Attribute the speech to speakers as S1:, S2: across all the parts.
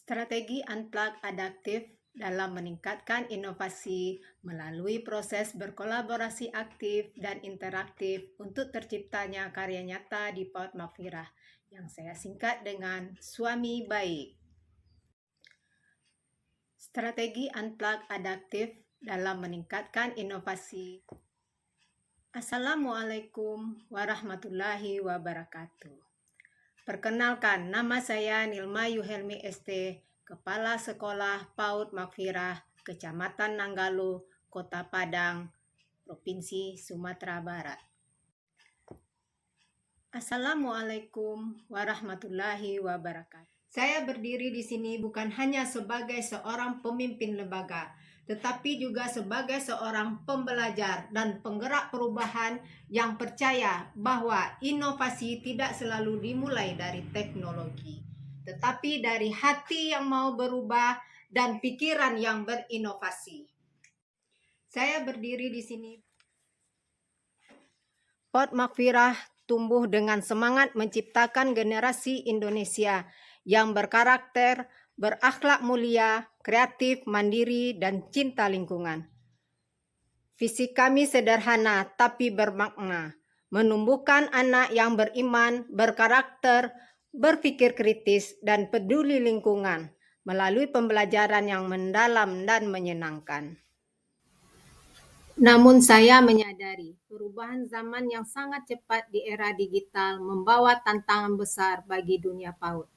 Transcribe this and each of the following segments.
S1: Strategi Unplug adaptif dalam meningkatkan inovasi melalui proses berkolaborasi aktif dan interaktif untuk terciptanya karya nyata di PAUD Makfirah yang saya singkat dengan Suami Baik. Strategi Unplug adaptif dalam meningkatkan inovasi. Assalamualaikum warahmatullahi wabarakatuh. Perkenalkan, nama saya Nilma Yuhelmi ST, Kepala Sekolah PAUD Makfirah, Kecamatan Nanggalo, Kota Padang, Provinsi Sumatera Barat. Assalamualaikum warahmatullahi wabarakatuh. Saya berdiri di sini bukan hanya sebagai seorang pemimpin lembaga, tetapi juga sebagai seorang pembelajar dan penggerak perubahan yang percaya bahwa inovasi tidak selalu dimulai dari teknologi, tetapi dari hati yang mau berubah dan pikiran yang berinovasi. Saya berdiri di sini. PAUD Makfirah tumbuh dengan semangat menciptakan generasi Indonesia yang berkarakter, berakhlak mulia, kreatif, mandiri, dan cinta lingkungan. Visi kami sederhana tapi bermakna, menumbuhkan anak yang beriman, berkarakter, berpikir kritis, dan peduli lingkungan melalui pembelajaran yang mendalam dan menyenangkan. Namun saya menyadari perubahan zaman yang sangat cepat di era digital membawa tantangan besar bagi dunia PAUD.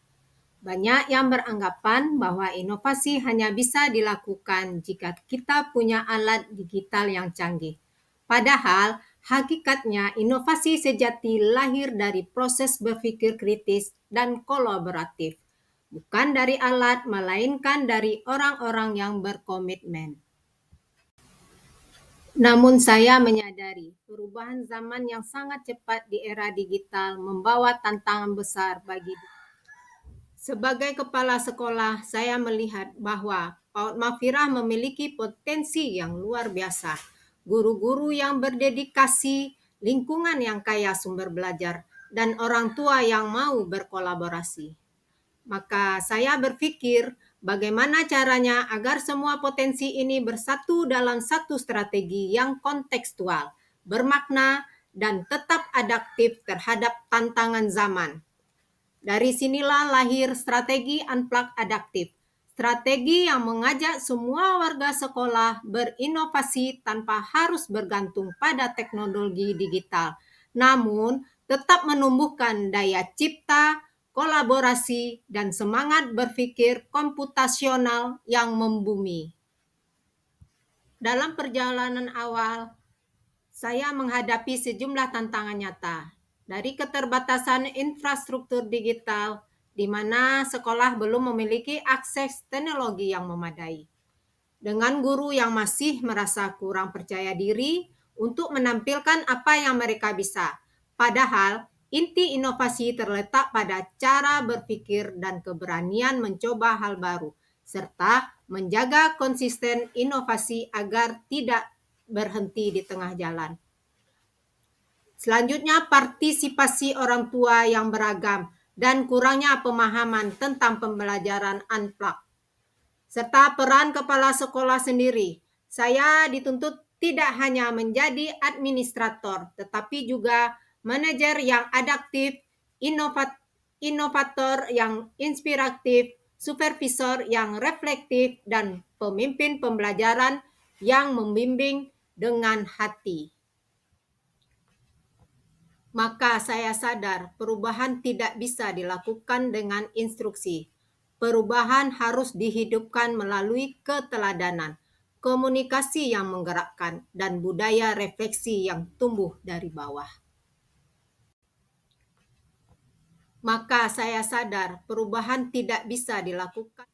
S1: Banyak yang beranggapan bahwa inovasi hanya bisa dilakukan jika kita punya alat digital yang canggih. Padahal, hakikatnya inovasi sejati lahir dari proses berpikir kritis dan kolaboratif. Bukan dari alat, melainkan dari orang-orang yang berkomitmen. Namun saya menyadari perubahan zaman yang sangat cepat di era digital membawa tantangan besar bagi. Sebagai kepala sekolah, saya melihat bahwa PAUD Makfirah memiliki potensi yang luar biasa. Guru-guru yang berdedikasi, lingkungan yang kaya sumber belajar, dan orang tua yang mau berkolaborasi. Maka saya berpikir bagaimana caranya agar semua potensi ini bersatu dalam satu strategi yang kontekstual, bermakna, dan tetap adaptif terhadap tantangan zaman. Dari sinilah lahir strategi Unplug adaptif, strategi yang mengajak semua warga sekolah berinovasi tanpa harus bergantung pada teknologi digital, namun tetap menumbuhkan daya cipta, kolaborasi, dan semangat berpikir komputasional yang membumi. Dalam perjalanan awal, saya menghadapi sejumlah tantangan nyata, dari keterbatasan infrastruktur digital, di mana sekolah belum memiliki akses teknologi yang memadai, dengan guru yang masih merasa kurang percaya diri untuk menampilkan apa yang mereka bisa. Padahal, inti inovasi terletak pada cara berpikir dan keberanian mencoba hal baru, serta menjaga konsisten inovasi agar tidak berhenti di tengah jalan. Selanjutnya, partisipasi orang tua yang beragam dan kurangnya pemahaman tentang pembelajaran Unplug, serta peran kepala sekolah sendiri. Saya dituntut tidak hanya menjadi administrator, tetapi juga manajer yang adaptif, inovator yang inspiratif, supervisor yang reflektif, dan pemimpin pembelajaran yang membimbing dengan hati. Maka saya sadar perubahan tidak bisa dilakukan dengan instruksi. Perubahan harus dihidupkan melalui keteladanan, komunikasi yang menggerakkan, dan budaya refleksi yang tumbuh dari bawah. Maka saya sadar perubahan tidak bisa dilakukan.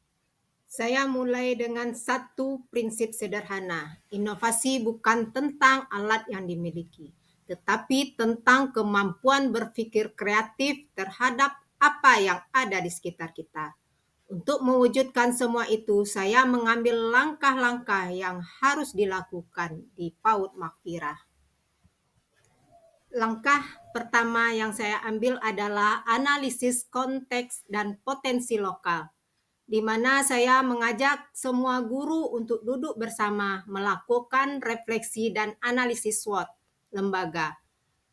S1: Saya mulai dengan satu prinsip sederhana. Inovasi bukan tentang alat yang dimiliki, tetapi tentang kemampuan berpikir kreatif terhadap apa yang ada di sekitar kita. Untuk mewujudkan semua itu, saya mengambil langkah-langkah yang harus dilakukan di PAUD Makfirah. Langkah pertama yang saya ambil adalah analisis konteks dan potensi lokal. di mana saya mengajak semua guru untuk duduk bersama melakukan refleksi dan analisis SWOT lembaga.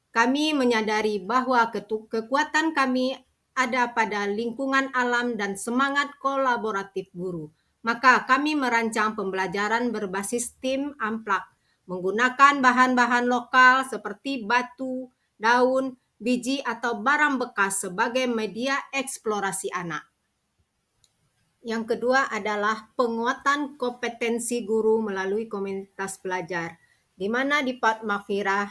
S1: Kami menyadari bahwa kekuatan kami ada pada lingkungan alam dan semangat kolaboratif guru. Maka kami merancang pembelajaran berbasis tim Unplugged, menggunakan bahan-bahan lokal seperti batu, daun, biji, atau barang bekas sebagai media eksplorasi anak. Yang kedua adalah penguatan kompetensi guru melalui komunitas belajar, di mana di PAUD Mahfirah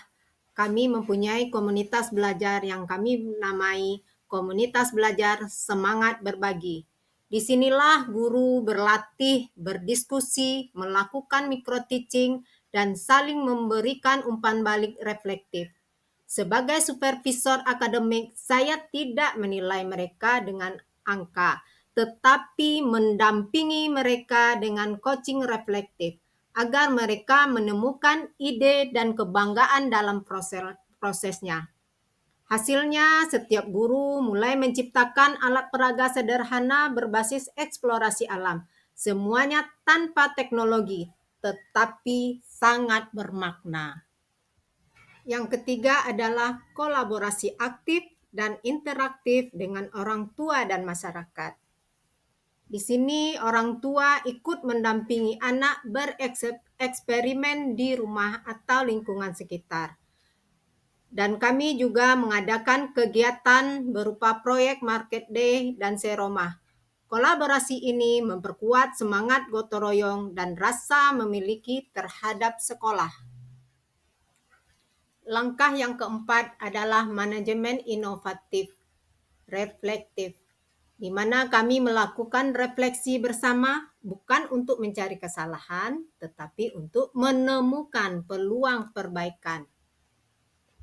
S1: kami mempunyai komunitas belajar yang kami namai Komunitas Belajar Semangat Berbagi. Disinilah guru berlatih, berdiskusi, melakukan micro-teaching, dan saling memberikan umpan balik reflektif. Sebagai supervisor akademik, saya tidak menilai mereka dengan angka, tetapi mendampingi mereka dengan coaching reflektif agar mereka menemukan ide dan kebanggaan dalam prosesnya. Hasilnya, setiap guru mulai menciptakan alat peraga sederhana berbasis eksplorasi alam. Semuanya tanpa teknologi, tetapi sangat bermakna. Yang ketiga adalah kolaborasi aktif dan interaktif dengan orang tua dan masyarakat. Di sini orang tua ikut mendampingi anak bereksperimen di rumah atau lingkungan sekitar. Dan kami juga mengadakan kegiatan berupa proyek Market Day dan Seromah. Kolaborasi ini memperkuat semangat gotong royong dan rasa memiliki terhadap sekolah. Langkah yang keempat adalah manajemen inovatif, reflektif, di mana kami melakukan refleksi bersama bukan untuk mencari kesalahan, tetapi untuk menemukan peluang perbaikan.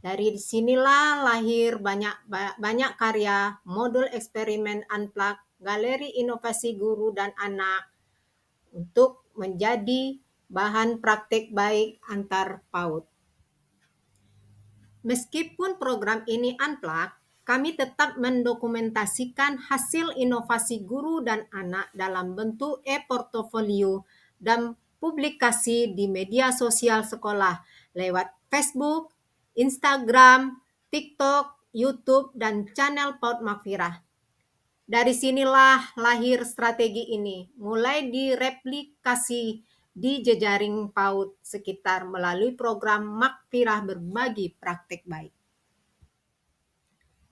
S1: Dari sinilah lahir banyak karya, modul eksperimen Unplugged, galeri inovasi guru dan anak untuk menjadi bahan praktik baik antar PAUD. Meskipun program ini Unplugged, kami tetap mendokumentasikan hasil inovasi guru dan anak dalam bentuk e-portofolio dan publikasi di media sosial sekolah lewat Facebook, Instagram, TikTok, YouTube, dan channel PAUD Mahfirah. Dari sinilah lahir strategi ini, mulai direplikasi di jejaring PAUD sekitar melalui program Mahfirah Berbagi Praktik Baik.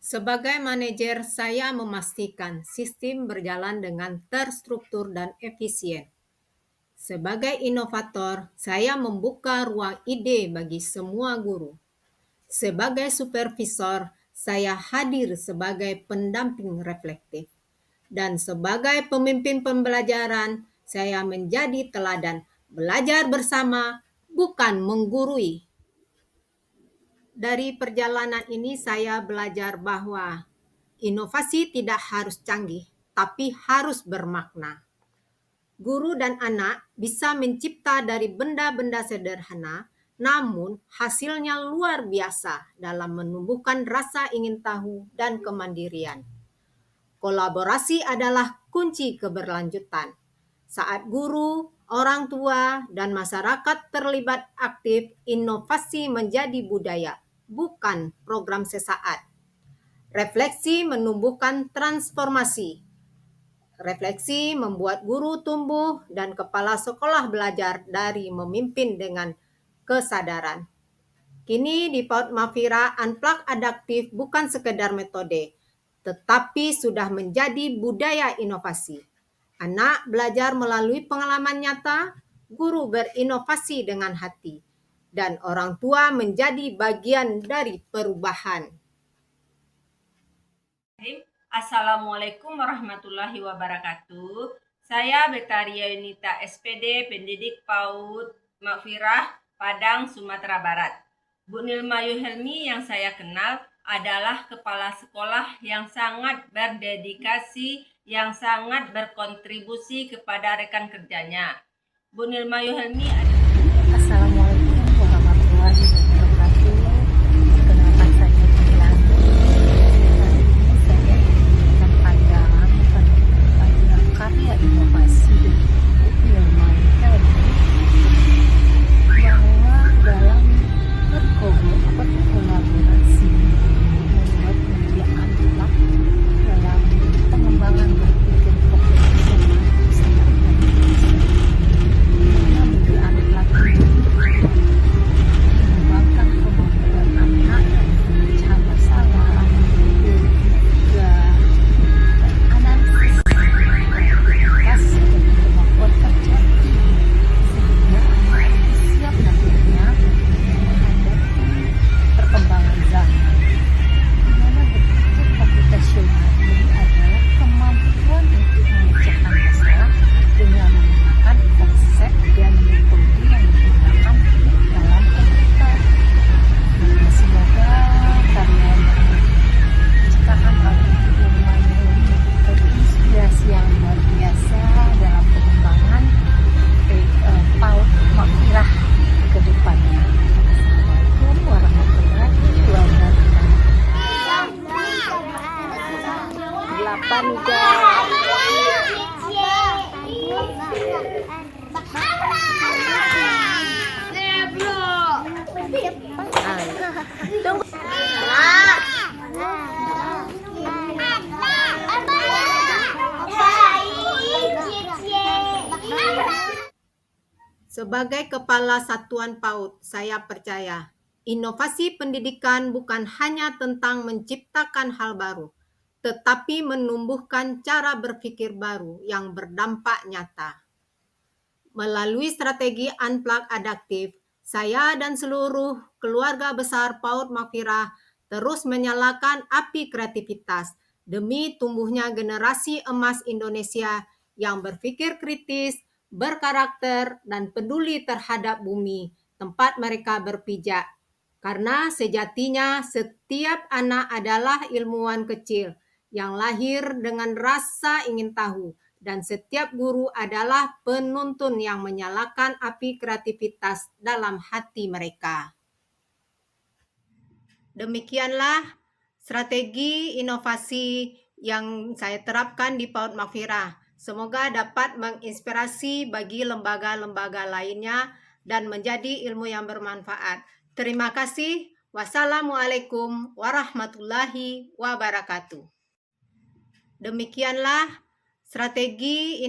S1: Sebagai manajer, saya memastikan sistem berjalan dengan terstruktur dan efisien. Sebagai inovator, saya membuka ruang ide bagi semua guru. Sebagai supervisor, saya hadir sebagai pendamping reflektif. Dan sebagai pemimpin pembelajaran, saya menjadi teladan belajar bersama, bukan menggurui. Dari perjalanan ini saya belajar bahwa inovasi tidak harus canggih, tapi harus bermakna. Guru dan anak bisa mencipta dari benda-benda sederhana, namun hasilnya luar biasa dalam menumbuhkan rasa ingin tahu dan kemandirian. Kolaborasi adalah kunci keberlanjutan. Saat guru, orang tua, dan masyarakat terlibat aktif, inovasi menjadi budaya, bukan program sesaat. Refleksi menumbuhkan transformasi. Refleksi membuat guru tumbuh dan kepala sekolah belajar dari memimpin dengan kesadaran. Kini di PAUD Mahfirah, Unplugged adaptif bukan sekedar metode, tetapi sudah menjadi budaya inovasi. Anak belajar melalui pengalaman nyata, guru berinovasi dengan hati, dan orang tua menjadi bagian dari perubahan.
S2: Assalamualaikum warahmatullahi wabarakatuh. Saya Betaria Yunita SPD, pendidik PAUD Mahfirah, Padang, Sumatera Barat. Bu Nilma Yuhelmi yang saya kenal adalah kepala sekolah yang sangat berdedikasi, yang sangat berkontribusi kepada rekan kerjanya. Bu Nilma Yuhelmi
S3: Assalamualaikum warahmatullahi wabarakatuh. Perkenalkan saya Nilani. Hari ini saya akan pandangan pada karya Tunggu.
S1: Sebagai Kepala Satuan PAUD, saya percaya inovasi pendidikan bukan hanya tentang menciptakan hal baru, tetapi menumbuhkan cara berpikir baru yang berdampak nyata. Melalui strategi Unplug Adaptif, saya dan seluruh keluarga besar PAUD Maghfirah terus menyalakan api kreativitas demi tumbuhnya generasi emas Indonesia yang berpikir kritis, berkarakter, dan peduli terhadap bumi tempat mereka berpijak. Karena sejatinya setiap anak adalah ilmuwan kecil yang lahir dengan rasa ingin tahu, dan setiap guru adalah penuntun yang menyalakan api kreativitas dalam hati mereka. Demikianlah strategi inovasi yang saya terapkan di PAUD Maghfirah. Semoga dapat menginspirasi bagi lembaga-lembaga lainnya dan menjadi ilmu yang bermanfaat. Terima kasih. Wassalamualaikum warahmatullahi wabarakatuh. Demikianlah strategi